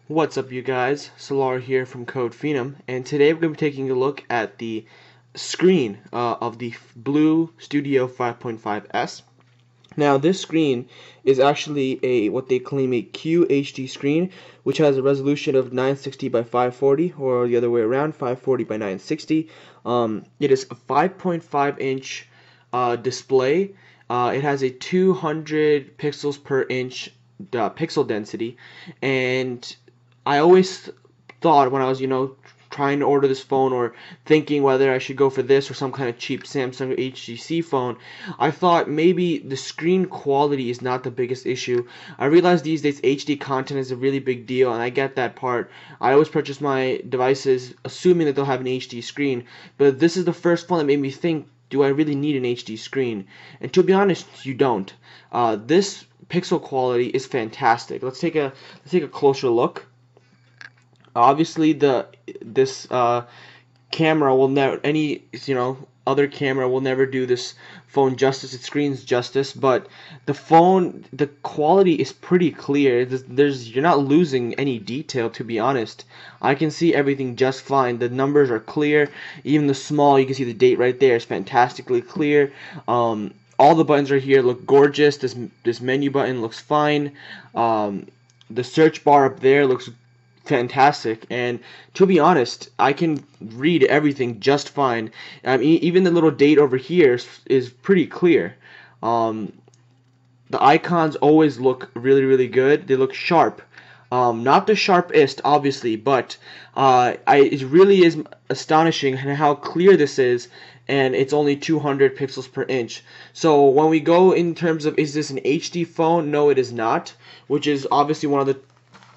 What's up, you guys? Solar here from CODEPHENOM, and today we're going to be taking a look at the screen of the BLU Studio 5.5S. Now, this screen is actually what they claim a QHD screen, which has a resolution of 960 by 540, or the other way around, 540 by 960. It is a 5.5 inch display. It has a 200 pixels per inch pixel density, and I always thought when I was, trying to order this phone or thinking whether I should go for this or some kind of cheap Samsung HTC phone, I thought maybe the screen quality is not the biggest issue. I realize these days HD content is a really big deal, and I get that part. I always purchase my devices assuming that they'll have an HD screen, but this is the first one that made me think, do I really need an HD screen? And to be honest, you don't. This pixel quality is fantastic. Let's take a closer look. Obviously, this camera will never, other camera will never do this phone justice, its screen's justice, but the quality is pretty clear. You're not losing any detail, to be honest. I can see everything just fine. The numbers are clear. Even the small, you can see the date right there is fantastically clear. All the buttons right here look gorgeous. This menu button looks fine. The search bar up there looks fantastic, and to be honest, I can read everything just fine. Even the little date over here is pretty clear. The icons always look really good. They look sharp. Not the sharpest, obviously, but it really is astonishing how clear this is, and it's only 200 pixels per inch. So when we go in terms of, is this an HD phone? No, it is not, which is obviously one of the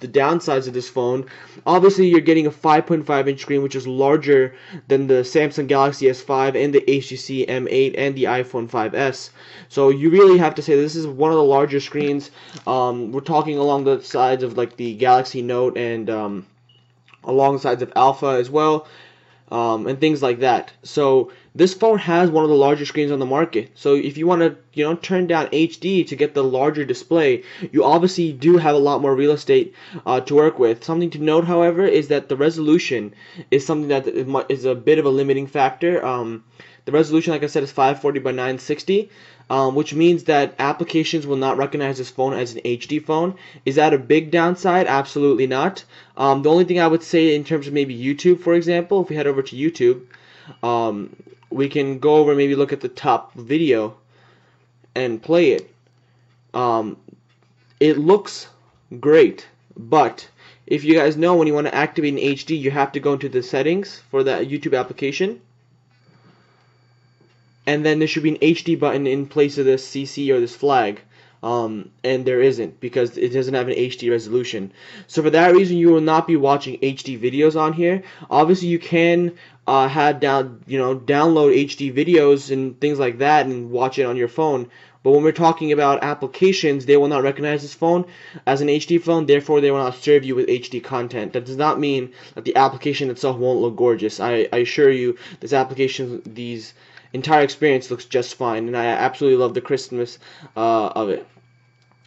downsides of this phone. Obviously, you're getting a 5.5 inch screen, which is larger than the Samsung Galaxy S5 and the HTC M8 and the iPhone 5S. So you really have to say this is one of the larger screens. We're talking along the sides of like the Galaxy Note and along the sides of Alpha as well. And things like that. So this phone has one of the larger screens on the market. So if you want to, turn down HD to get the larger display, you obviously do have a lot more real estate to work with. Something to note, however, is that the resolution is something that is a bit of a limiting factor. The resolution, like I said, is 540 by 960. Which means that applications will not recognize this phone as an HD phone. Is that a big downside? Absolutely not. The only thing I would say in terms of maybe YouTube, for example, if we head over to YouTube, we can go over and maybe look at the top video and play it. It looks great, but if you guys know, when you want to activate an HD, you have to go into the settings for that YouTube application. And then there should be an HD button in place of this CC or this flag, and there isn't because it doesn't have an HD resolution. So for that reason, you will not be watching HD videos on here. Obviously, you can download HD videos and things like that and watch it on your phone. But when we're talking about applications, they will not recognize this phone as an HD phone, therefore they will not serve you with HD content. That does not mean that the application itself won't look gorgeous. I assure you, these entire experience looks just fine, and I absolutely love the crispness of it.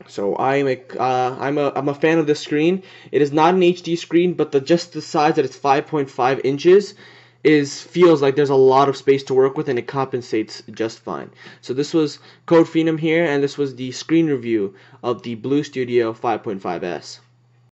So I'm a fan of this screen. It is not an HD screen, but just the size that it's 5.5 inches feels like there's a lot of space to work with, and it compensates just fine. So this was CODEPHENOM here, and this was the screen review of the BLU Studio 5.5S.